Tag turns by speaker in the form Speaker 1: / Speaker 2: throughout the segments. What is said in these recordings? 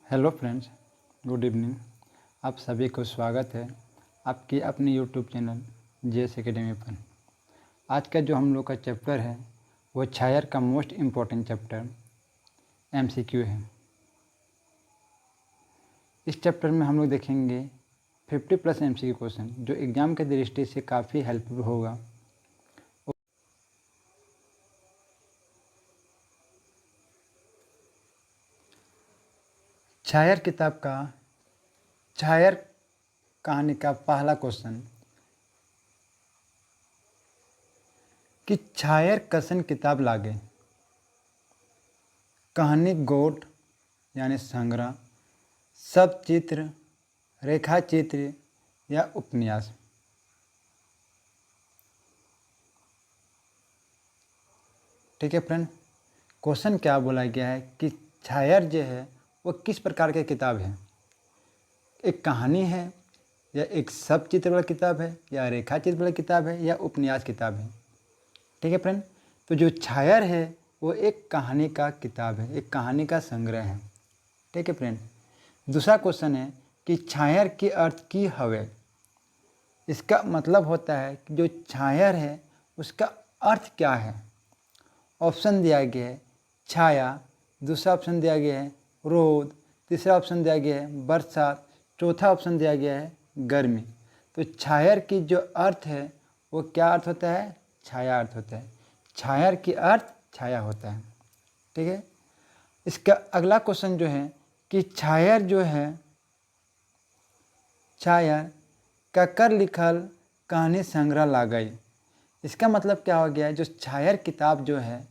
Speaker 1: Hello friends, good evening. आप सभी को स्वागत है आपकी अपनी यूट्यूब चैनल जेएस एकेडमी पर। आज का जो हम लोग का चैप्टर है वो छायर का मोस्ट इम्पॉर्टेंट चैप्टर एमसीक्यू है। इस चैप्टर में हम लोग देखेंगे 50+ एमसीक्यू क्वेश्चन जो एग्ज़ाम के दृष्टि से काफ़ी हेल्पफुल होगा। छायर किताब का छायर कहानी का पहला क्वेश्चन कि छायर कसन किताब लागे। कहानी गोट यानी संग्रह, सब चित्र, रेखा चित्र या उपन्यास। ठीक है फ्रेंड, क्वेश्चन क्या बोला गया है कि छायर जो है वो किस प्रकार की किताब है। एक कहानी है या एक सब चित्र वाला किताब है या रेखा चित्र वाला किताब है या उपन्यास किताब है। ठीक है फ्रेंड, तो जो छायर है वो एक कहानी का किताब है, एक कहानी का संग्रह है। ठीक है फ्रेंड, दूसरा क्वेश्चन है कि छायर के अर्थ की हवे। इसका मतलब होता है कि जो छायर है उसका अर्थ क्या है। ऑप्शन दिया गया है छाया, दूसरा ऑप्शन दिया गया है रोद, तीसरा ऑप्शन दिया गया है बरसात, चौथा ऑप्शन दिया गया है गर्मी। तो छायर की जो अर्थ है वो क्या अर्थ होता है? छाया अर्थ होता है। छायर की अर्थ छाया होता है। ठीक है, इसका अगला क्वेश्चन जो है कि छायर जो है, छायर ककर लिखल कहानी संग्रह ला गई। इसका मतलब क्या हो गया है, जो छायर किताब जो है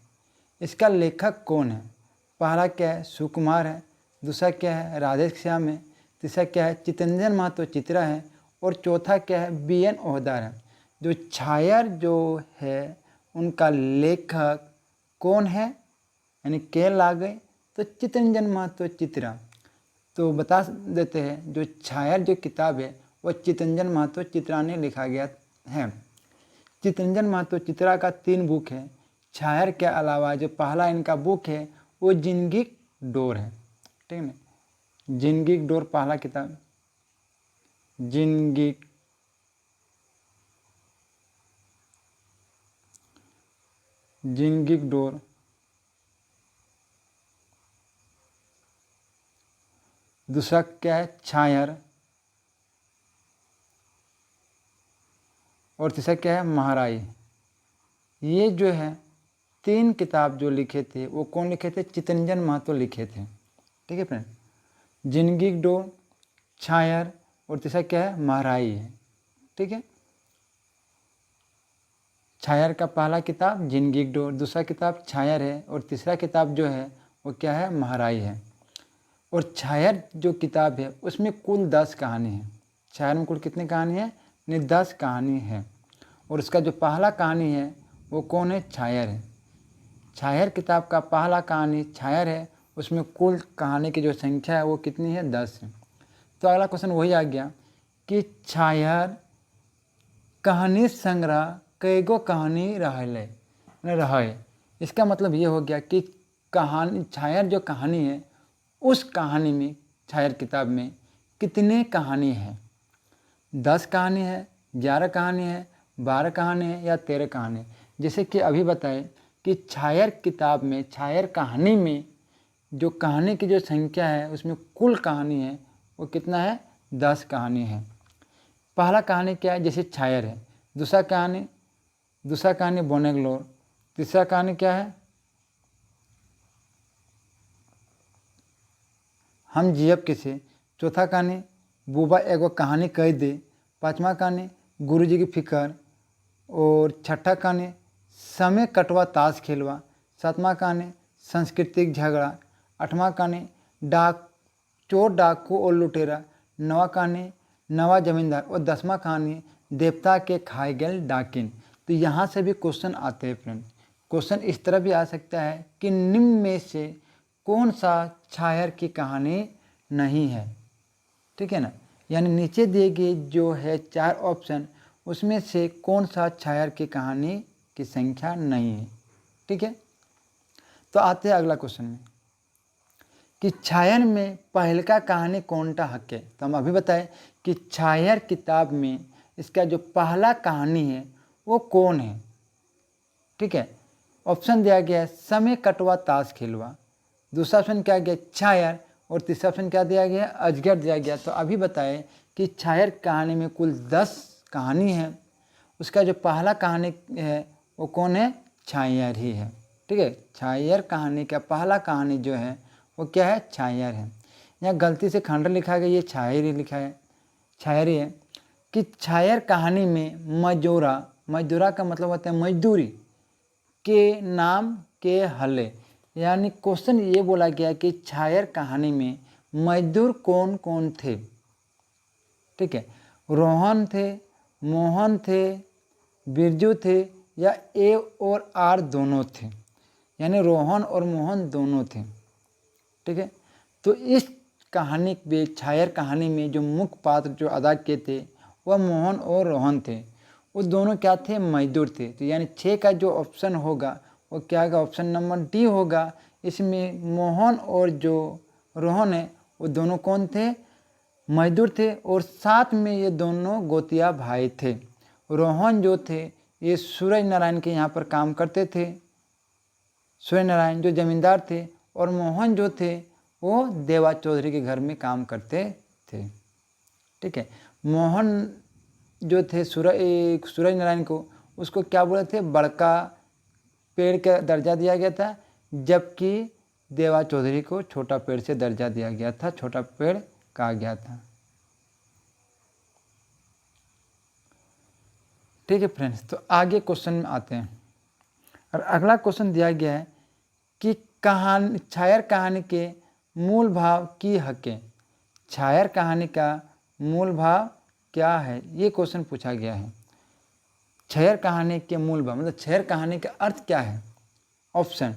Speaker 1: इसका लेखक कौन है। पहला क्या है? सुकुमार है, दूसरा क्या है? राधेश श्याम है, तीसरा क्या है? चितरंजन महतो चित्रा है, और चौथा क्या है? BN ओहदार है। जो छायर जो है उनका लेखक कौन है, यानी के ला गए तो चितरंजन महतो चित्रा। तो बता देते हैं जो छायर जो किताब है वह चितरंजन महतो चित्रा ने लिखा गया है। चितरंजन महतो चित्रा का 3 बुक है। छायर के अलावा जो पहला इनका बुक है वो जिंदगी डोर है। ठीक है ना, जिंदगी डोर पहला किताब, जिंदगी जिंदगी डोर। दूसरा क्या है? छायर। और तीसरा क्या है? महाराई। ये जो है 3 किताब जो लिखे थे वो कौन लिखे थे? चितरंजन महतो लिखे थे। ठीक है फ्रेंड, जिंदगी डोर, छायर और तीसरा क्या है? महाराई है। ठीक है, छायर का पहला किताब जिंदगी डोर, दूसरा किताब छायर है और तीसरा किताब जो है वो क्या है? महाराई है। और छायर जो किताब है उसमें कुल 10 कहानी है। छायर में कुल कितनी कहानी है? 10 कहानी है। और उसका जो पहला कहानी है वो कौन है? छायर है। छायर किताब का पहला कहानी छायर है, उसमें कुल कहानी की जो संख्या है वो कितनी है? 10 है। तो अगला क्वेश्चन वही आ गया कि छायर कहानी संग्रह कईगो कहानी रहे। इसका मतलब ये हो गया कि कहानी छायर जो कहानी है उस कहानी में, छायर किताब में कितने कहानी है? 10 कहानी है, 11 कहानी है, 12 कहानी है या 13 कहानी है। जैसे कि अभी बताए कि छायर किताब में, छायर कहानी में जो कहानी की जो संख्या है उसमें कुल कहानी है वो कितना है? 10 कहानी है। पहला कहानी क्या है? जैसे छायर है। दूसरा कहानी बोनेग्लोर। तीसरा कहानी क्या है? हम जियब किसे। चौथा कहानी बुबा एगो कहानी कह दे। पाँचवा कहानी गुरुजी की फिकर। और छठा कहानी समय कटवा ताश खेलवा। सातवां कहानी सांस्कृतिक झगड़ा। आठवां कहानी चोर डाकू और लुटेरा। नवा कहानी नवा जमींदार। और 10वां कहानी देवता के खाए गए डाकिन। तो यहाँ से भी क्वेश्चन आते हैं फ्रेंड। क्वेश्चन इस तरह भी आ सकता है कि निम्न में से कौन सा छायर की कहानी नहीं है। ठीक है ना, यानी नीचे दिए गए जो है 4 ऑप्शन उसमें से कौन सा छायर की कहानी की संख्या नहीं है। ठीक है, तो आते हैं अगला क्वेश्चन में कि छायर में पहलका कहानी कौनटा हक है। तो हम अभी बताएं कि छायर किताब में इसका जो पहला कहानी है वो कौन है। ठीक है, ऑप्शन दिया गया है समय कटवा ताश खेलवा, दूसरा ऑप्शन क्या गया छायर, और तीसरा ऑप्शन क्या दिया गया अजगर दिया गया। तो अभी बताएं कि छायर कहानी में कुल 10 कहानी है, उसका जो पहला कहानी है वो कौन है, छायर ही है। ठीक है, छायर कहानी का पहला कहानी जो है वो क्या है, छायर है। यहाँ गलती से खंडर लिखा गया, ये छायर ही लिखा है, छायर ही है। कि छायर कहानी में मजदूरा का मतलब होता है मजदूरी के नाम के हले, यानी क्वेश्चन ये बोला गया कि छायर कहानी में मजदूर कौन कौन थे। ठीक है, रोहन थे, मोहन थे, बिरजू थे, या ए और आर दोनों थे, यानी रोहन और मोहन दोनों थे। ठीक है, तो इस कहानी में छायर कहानी में जो मुख्य पात्र जो अदा किए थे वह मोहन और रोहन थे। वो दोनों क्या थे, मजदूर थे। तो यानी 6 का जो ऑप्शन होगा वो क्या होगा, ऑप्शन नंबर डी होगा। इसमें मोहन और जो रोहन है वो दोनों कौन थे, मजदूर थे, और साथ में ये दोनों गोतिया भाई थे। रोहन जो थे ये सूरज नारायण के यहाँ पर काम करते थे, सूरज नारायण जो जमींदार थे, और मोहन जो थे वो देवा चौधरी के घर में काम करते थे। ठीक है, मोहन जो थे सूरज नारायण को, उसको क्या बोले थे, बड़का पेड़ का दर्जा दिया गया था, जबकि देवा चौधरी को छोटा पेड़ से दर्जा दिया गया था, छोटा पेड़ कहा गया था। ठीक है फ्रेंड्स, तो आगे क्वेश्चन में आते हैं। और अगला क्वेश्चन दिया गया है कि छायर कहानी के मूल भाव की हकें। छायर कहानी का मूल भाव क्या है, ये क्वेश्चन पूछा गया है। छायर कहानी के मूल भाव मतलब छायर कहानी का अर्थ क्या है। ऑप्शन,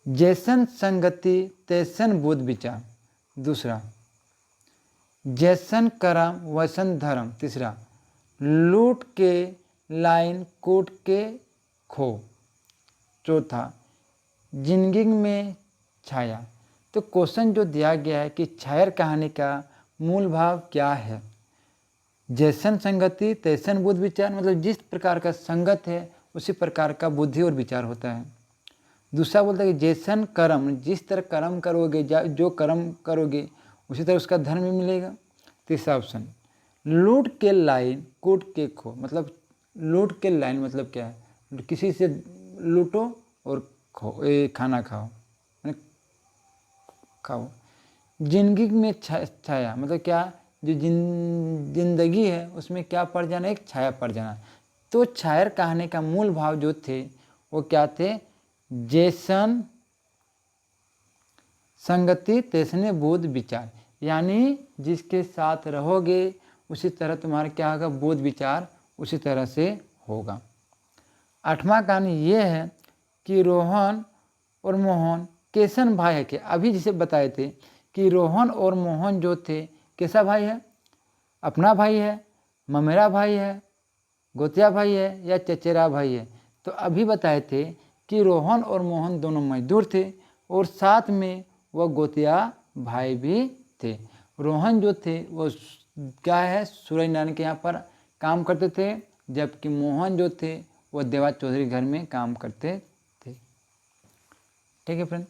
Speaker 1: जैसन संगति तैसन बुद्ध विचार, दूसरा जैसन कर्म वैसन धर्म, तीसरा लूट के लाइन कूट के खो, चौथा जिंदगी में छाया। तो क्वेश्चन जो दिया गया है कि छायर कहानी का मूल भाव क्या है। जैसन संगति तैसन बुद्ध विचार, मतलब जिस प्रकार का संगत है उसी प्रकार का बुद्धि और विचार होता है। दूसरा बोलता है कि जैसन कर्म, जिस तरह कर्म करोगे, जो कर्म करोगे उसी तरह उसका धर्म भी मिलेगा। तीसरा ऑप्शन लूट के लाइन कूट के खो, मतलब लूट के लाइन मतलब क्या है, किसी से लूटो और खाना खाओ, खाओ। जिंदगी में छाया मतलब क्या, जो जिंदगी है उसमें क्या पड़ जाना, एक छाया पड़ जाना। तो छायर कहानी का मूल भाव जो थे वो क्या थे, जैसन संगति तैसने बोध विचार, यानी जिसके साथ रहोगे उसी तरह तुम्हारा क्या होगा, बोध विचार उसी तरह से होगा। 8वां कहानी ये है कि रोहन और मोहन कैसन भाई है। कि अभी जिसे बताए थे कि रोहन और मोहन जो थे कैसा भाई है, अपना भाई है, ममेरा भाई है, गोतिया भाई है, या चचेरा भाई है। तो अभी बताए थे कि रोहन और मोहन दोनों मजदूर थे और साथ में वह गोतिया भाई भी थे। रोहन जो थे वो क्या है, सूरज नारायण के यहाँ पर काम करते थे, जबकि मोहन जो थे वो देवा चौधरी घर में काम करते थे। ठीक है फ्रेंड,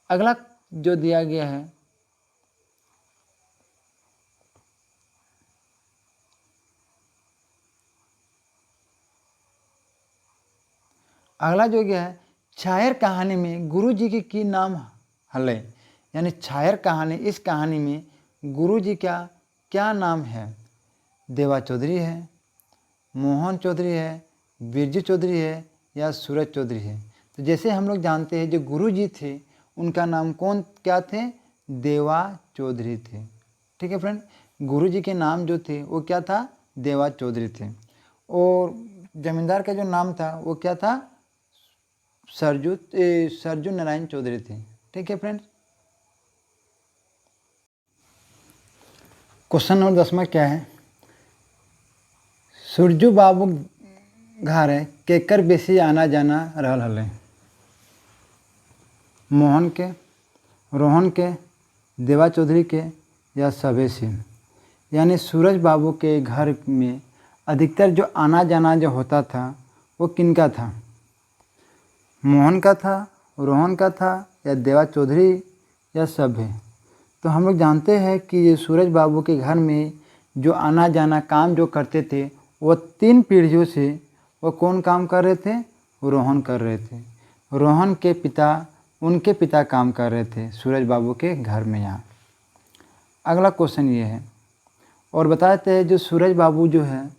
Speaker 1: अगला जो दिया गया है अगला जो गया है, छायर कहानी में गुरु जी की नाम हले, यानी छायर कहानी, इस कहानी में गुरु जी का क्या नाम है। देवा चौधरी है, मोहन चौधरी है, बिरजू चौधरी है, या सूरज चौधरी है। तो जैसे हम लोग जानते हैं जो गुरु जी थे उनका नाम कौन क्या थे, देवा चौधरी थे। ठीक है फ्रेंड, गुरु जी के नाम जो थे वो क्या था, देवा चौधरी थे। और जमींदार का जो नाम था वो क्या था, सरजू नारायण चौधरी थे। ठीक है फ्रेंड्स, क्वेश्चन नंबर 10वां क्या है, सुरजू बाबू घारे केकर बेसी आना जाना रहल हले। मोहन के, रोहन के, देवा चौधरी के या सभे सिंह। यानी सूरज बाबू के घर में अधिकतर जो आना जाना जो होता था वो किनका था? मोहन का था, रोहन का था या देवा चौधरी या सभे। तो हम लोग जानते हैं कि ये सूरज बाबू के घर में जो आना जाना काम जो करते थे वो 3 पीढ़ियों से वो कौन काम कर रहे थे? रोहन कर रहे थे। रोहन के पिता, उनके पिता काम कर रहे थे सूरज बाबू के घर में यहाँ। अगला क्वेश्चन ये है और बताते हैं जो सूरज बाबू जो है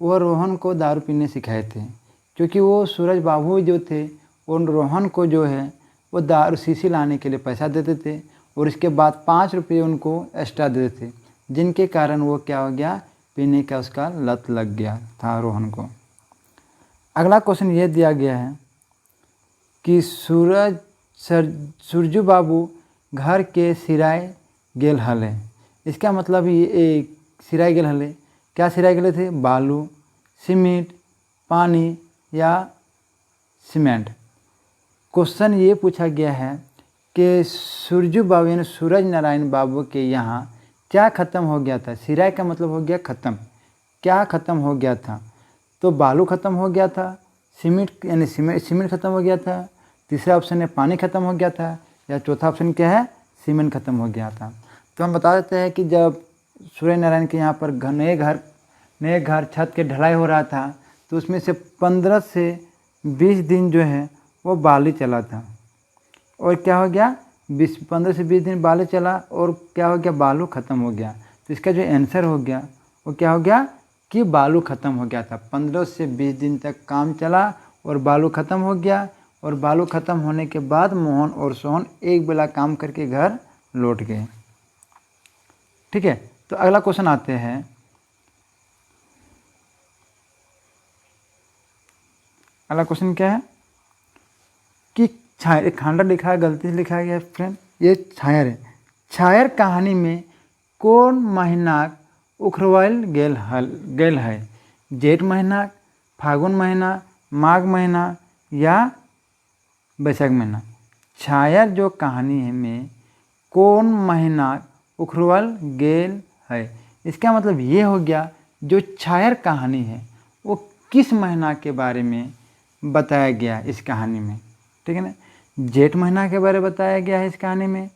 Speaker 1: वो रोहन को दारू पीने सिखाए थे, क्योंकि वो सूरज बाबू जो थे वो रोहन को जो है वो दारू शीशी लाने के लिए पैसा देते थे और इसके बाद 5 रुपये उनको एक्स्ट्रा देते थे, जिनके कारण वो क्या हो गया? पीने का उसका लत लग गया था रोहन को। अगला क्वेश्चन ये दिया गया है कि सूरजू बाबू घर के सिराय गेल हले। इसका मतलब ये सिराय गेल हले, क्या सिराय गेले थे? बालू, सीमेंट, पानी या सीमेंट। क्वेश्चन ये पूछा गया है कि सूरजू बाबू यानी सूरज नारायण बाबू के यहाँ क्या ख़त्म हो गया था? सिराय का मतलब हो गया ख़त्म। क्या ख़त्म हो गया था? तो बालू ख़त्म हो गया था, सीमेंट यानी सीमेंट ख़त्म हो गया था, तीसरा ऑप्शन है पानी ख़त्म हो गया था, या चौथा ऑप्शन क्या है? सीमेंट ख़त्म हो गया था। तो हम बता देते हैं कि जब सूर्य नारायण के यहाँ पर नए घर छत के ढलाई हो रहा था तो उसमें से 15 से 20 दिन जो है वो बाली चला था और क्या हो गया? 15 से 20 दिन बालू चला और क्या हो गया? बालू ख़त्म हो गया। तो इसका जो आंसर हो गया वो क्या हो गया कि बालू ख़त्म हो गया था। 15 से 20 दिन तक काम चला और बालू ख़त्म हो गया और बालू ख़त्म होने के बाद मोहन और सोहन एक बेला काम करके घर लौट गए। ठीक है, तो अगला क्वेश्चन आते हैं। अगला क्वेश्चन क्या है कि छायर, एक खांडा लिखा है, गलती से लिखा गया फ्रेंड, ये छायर है। छायर कहानी में कौन महीना उखरवाल गेल है? जेठ महीना, फागुन महीना, माघ महीना या बैसाख महीना। छायर जो कहानी है में कौन महीना उखरवाल गेल है? इसका मतलब ये हो गया जो छायर कहानी है वो किस महीना के बारे में बताया गया इस कहानी में। ठीक है ना, जेठ महीना के बारे में बताया गया है इस कहानी में,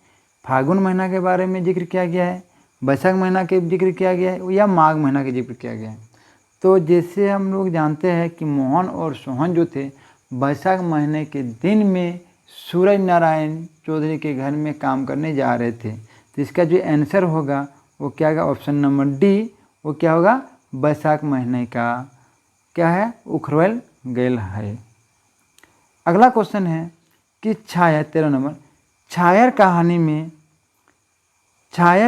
Speaker 1: फागुन महीना के बारे में जिक्र किया गया है, बैसाख महीना के जिक्र किया गया है या माघ महीना के जिक्र किया गया है। तो जैसे हम लोग जानते हैं कि मोहन और सोहन जो थे बैसाख महीने के दिन में सूरज नारायण चौधरी के घर में काम करने जा रहे थे। तो इसका जो आंसर होगा वो क्या होगा? ऑप्शन नंबर डी, वो क्या होगा? बैसाख महीने का क्या है? उखरवाल गेल है। अगला क्वेश्चन है कि छाया 13 नंबर, छायर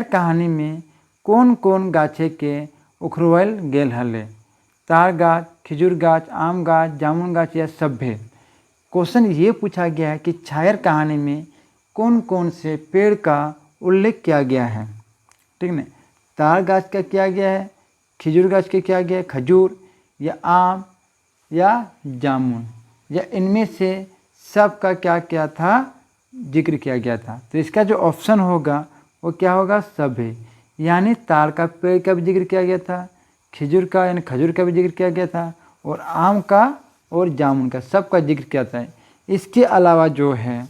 Speaker 1: कहानी में कौन कौन गाछे के उखरवाल गेल हले? तार गाछ, खिजूर गाछ, आम गाछ, जामुन गाछ या सभ्य। क्वेश्चन ये पूछा गया है कि छायर कहानी में कौन कौन से पेड़ का उल्लेख किया गया है। ठीक है, तार गाछ का किया गया है, खिजूर गाछ का किया गया है, खजूर या आम या जामुन, या इनमें से सब का क्या किया था? जिक्र किया गया था। तो इसका जो ऑप्शन होगा वो क्या होगा? सभे, यानी तार का पेड़ का भी जिक्र किया गया था, खिजूर का यानी खजूर का भी जिक्र किया गया था और आम का और जामुन का सब का जिक्र किया था। इसके अलावा जो है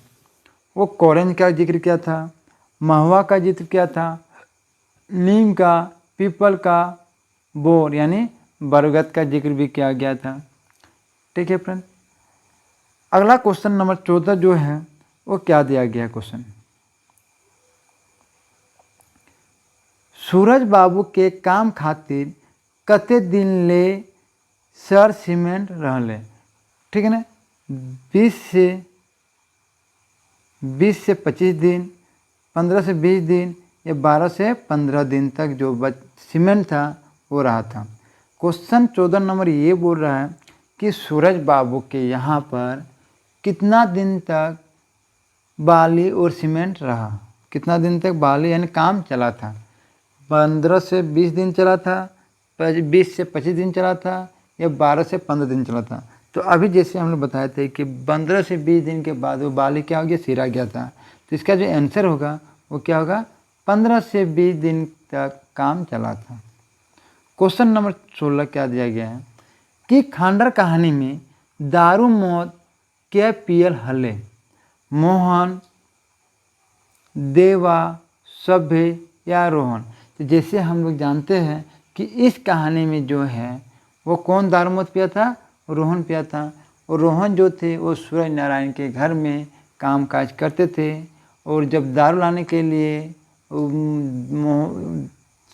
Speaker 1: वो कॉरेंज का जिक्र किया था, महुआ का जिक्र किया था, नीम का, पीपल का, बोर यानी बरगद का जिक्र भी किया गया था। ठीक है फ्रेंड, अगला क्वेश्चन नंबर 14 जो है वो क्या दिया गया क्वेश्चन? सूरज बाबू के काम खातिर कते दिन ले सर सीमेंट रहले? ठीक है ना, 20 से 25 दिन, 15 से 20 दिन या 12 से 15 दिन तक जो सीमेंट था वो रहा था। क्वेश्चन 14 नंबर ये बोल रहा है कि सूरज बाबू के यहाँ पर कितना दिन तक बाली और सीमेंट रहा? कितना दिन तक बाली यानी काम चला था? 15 से 20 दिन चला था, 20 से 25 दिन चला था या 12 से 15 दिन चला था? तो अभी जैसे हम लोग बताए थे कि 15 से 20 दिन के बाद वो बाली क्या हो गया, सिरा गया था। तो इसका जो आंसर होगा वो क्या होगा, 15 से 20 दिन तक काम चला था। क्वेश्चन नंबर 16 क्या दिया गया है कि खंडर कहानी में दारू मौत क्या पियल हले, मोहन, देवा, सभ्य या रोहन। तो जैसे हम लोग जानते हैं कि इस कहानी में जो है वो कौन दारू मौत पिया था, रोहन पिया था। और रोहन जो थे वो सूरज नारायण के घर में काम काज करते थे, और जब दारू लाने के लिए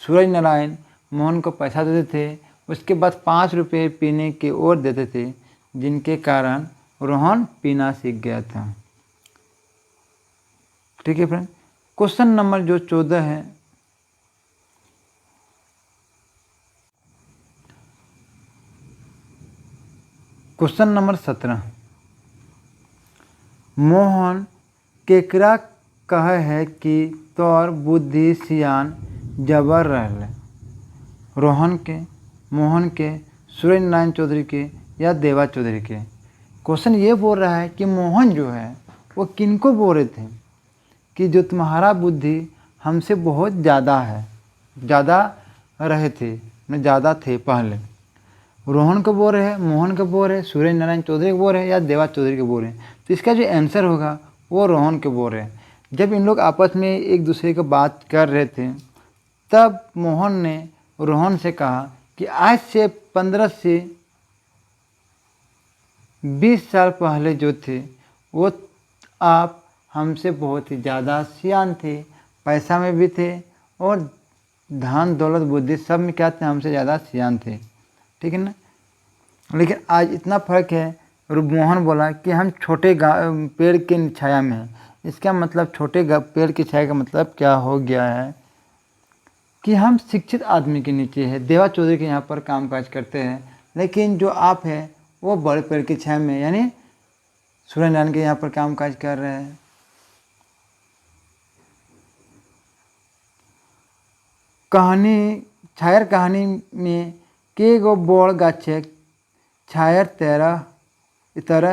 Speaker 1: सूरज नारायण मोहन को पैसा देते थे, उसके बाद 5 रुपये पीने के और देते थे, जिनके कारण रोहन पीना सीख गया था। ठीक है फ्रेंड। क्वेश्चन नंबर जो 14 है, क्वेश्चन नंबर 17, मोहन केकरा कहे है कि तोर बुद्धि सियान जबर रहले, रोहन के, मोहन के, सूरज नारायण चौधरी के या देवा चौधरी के। क्वेश्चन ये बोल रहा है कि मोहन जो है वो किनको बोल रहे थे कि जो तुम्हारा बुद्धि हमसे बहुत ज़्यादा है, ज़्यादा रहे थे, मैं ज़्यादा थे पहले। रोहन को बोल रहे हैं, मोहन को बोल रहे हैं, सूरज नारायण चौधरी को बोल रहे हैं या देवा चौधरी को बोल रहे हैं। तो इसका जो आंसर होगा वो रोहन को बोल रहे हैं। जब इन लोग आपस में एक दूसरे की बात कर रहे थे, तब मोहन ने रोहन से कहा कि आज से 15 से 20 साल पहले जो थे वो आप हमसे बहुत ही ज़्यादा सियान थे, पैसा में भी थे और धन दौलत बुद्धि सब में क्या थे, हमसे ज़्यादा सियान थे। ठीक है ना। लेकिन आज इतना फ़र्क है। और मोहन बोला कि हम छोटे पेड़ के छाया में हैं। इसका मतलब छोटे पेड़ की छाया का मतलब क्या हो गया है कि हम शिक्षित आदमी के नीचे है। देवा चौधरी के यहाँ पर काम काज करते हैं, लेकिन जो आप है वो बड़े पेड़ की छाया में, यानी सूर्य नारायण के यहाँ पर काम काज कर रहे हैं। कहानी छायर कहानी में के गो बड़ गाछे छायर तरह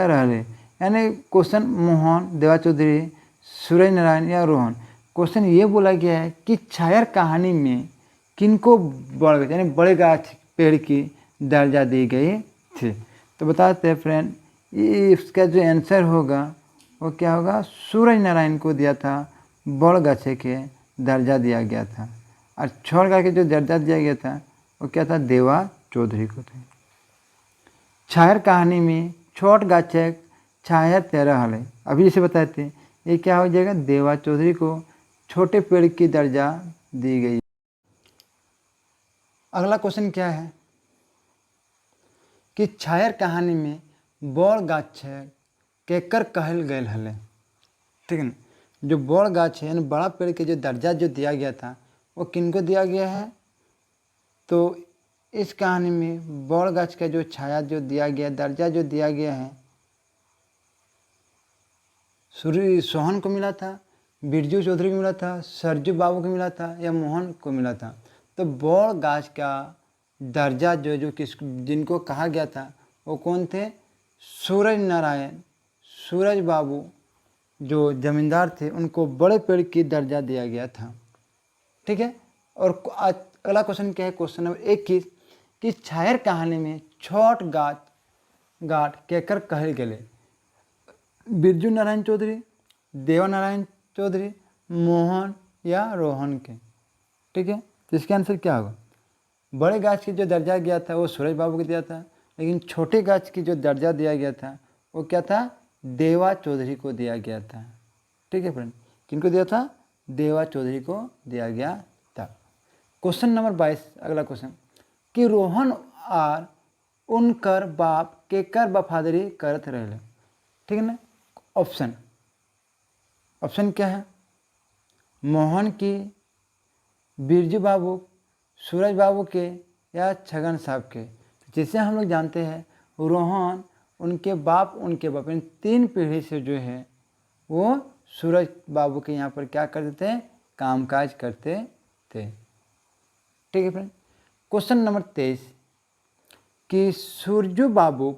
Speaker 1: रहे, यानी क्वेश्चन मोहन, देवा चौधरी, सूरज नारायण या रोहन। क्वेश्चन ये बोला गया है कि छायर कहानी में किनको बड़ गाछ यानी बड़े गाछ पेड़ की दर्जा दी गई थी। तो बताते हैं फ्रेंड, इसका जो आंसर होगा वो क्या होगा, सूरज नारायण को दिया था बड़ गाछे के दर्जा दिया गया था, और छोड़ गाछ के जो दर्जा दिया गया था वो क्या था, देवा चौधरी को थे। छायर कहानी में छोट गाछे छाया तेरह हले, अभी जैसे बताए थे, ये क्या हो जाएगा, देवा चौधरी को छोटे पेड़ की दर्जा दी गई। अगला क्वेश्चन क्या है कि छायर कहानी में बड़ गाछे केकर कहल गए हले। ठीक है ना। जो बड़ गाछ है यानी बड़ा पेड़ के जो दर्जा जो दिया गया था वो किनको दिया गया है, तो इस कहानी में बड़ गाछ का जो छाया जो दिया गया, दर्जा जो दिया गया है, सूर्य सोहन को मिला था, बिरजू चौधरी को मिला था, सरजू बाबू को मिला था या मोहन को मिला था। तो बड़ गाछ का दर्जा जो जो किस जिनको कहा गया था वो कौन थे, सूरज नारायण, सूरज बाबू जो जमींदार थे, उनको बड़े पेड़ की दर्जा दिया गया था। ठीक है। और अगला क्वेश्चन क्या है, क्वेश्चन नंबर 21 कि छायर कहानी में छोट गाठ केकर कहल गए, बिरजू नारायण चौधरी, देवा नारायण चौधरी, मोहन या रोहन के। ठीक है। तो इसका आंसर क्या होगा, बड़े गाछ की जो दर्जा दिया था वो सूरज बाबू को दिया था, लेकिन छोटे गाछ की जो दर्जा दिया गया था वो क्या था, देवा चौधरी को दिया गया था। ठीक है फ्रेंड, किनको दिया था, देवा चौधरी को दिया गया था। क्वेश्चन नंबर 22, अगला क्वेश्चन कि रोहन और उनकर बाप केकर वफादारी करत रहे। ठीक है ना। ऑप्शन क्या है, मोहन की, बिरजू बाबू, सूरज बाबू के या छगन साहब के। जैसे हम लोग जानते हैं रोहन उनके बाप यानी 3 पीढ़ी से जो है वो सूरज बाबू के यहाँ पर क्या करते थे, कामकाज करते थे। ठीक है फ्रेंड। क्वेश्चन नंबर 23 कि सूरजू बाबू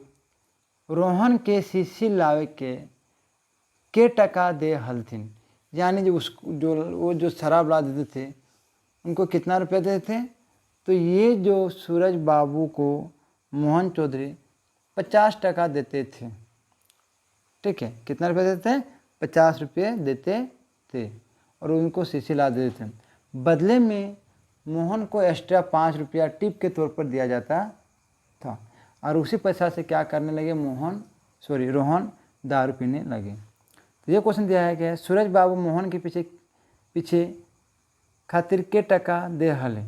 Speaker 1: रोहन के शीशी लावे के टका दे हलथिन, यानी जो वो जो शराब ला देते थे उनको कितना रुपया देते थे। तो ये जो सूरज बाबू को मोहन चौधरी 50 टका देते थे। ठीक है, कितना रुपया देते थे? 50 रुपये देते थे और उनको शीशी ला देते थे। बदले में मोहन को एक्स्ट्रा 5 रुपया टिप के तौर पर दिया जाता था और उसी पैसा से क्या करने लगे रोहन दारू पीने लगे। तो ये क्वेश्चन दिया है कि सूरज बाबू मोहन के पीछे खातिर के टका दे हले,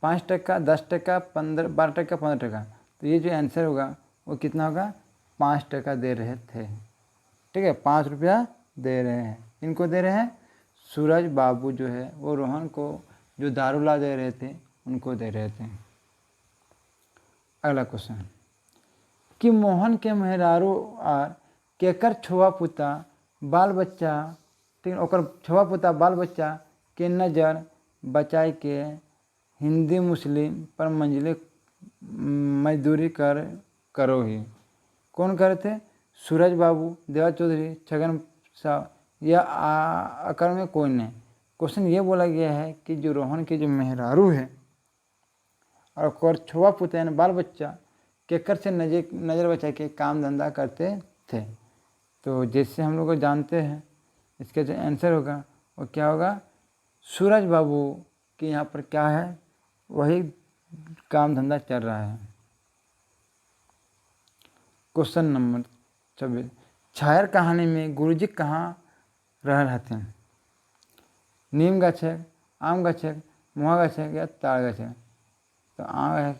Speaker 1: 5 टका, 10 टका, 15, 12 टका, 15 टका। तो ये जो आंसर होगा वो कितना होगा? 5 टका दे रहे थे। ठीक है, 5 रुपया दे रहे हैं। इनको दे रहे हैं सूरज बाबू जो है वो रोहन को जो दारू ला दे रहे थे उनको दे रहे थे। अगला क्वेश्चन कि मोहन के मेहरारू आर केकर छुआ पुता बाल बच्चा, ठीक, ओकर छुआ पुता बाल बच्चा के नज़र बचाए के हिंदी मुस्लिम पर मंजिले मजदूरी करो ही। कौन करे थे? सूरज बाबू, देवा चौधरी, छगन साहब या अकर में कोई नहीं। क्वेश्चन ये बोला गया है कि जो रोहन के जो मेहरारू है और ओकर छुआ पुता यानी बाल बच्चा केकर से नज़र बचा के काम धंधा करते थे। तो जैसे हम लोग जानते हैं इसका जो आंसर होगा वो क्या होगा? सूरज बाबू के यहाँ पर क्या है, वही काम धंधा चल रहा है। क्वेश्चन नंबर 26 छायर कहानी में गुरुजी कहाँ रहल हथिन? नीम गाछक, आम गाछक, मुआ गाछक या ताड़ गाछक? तो आम है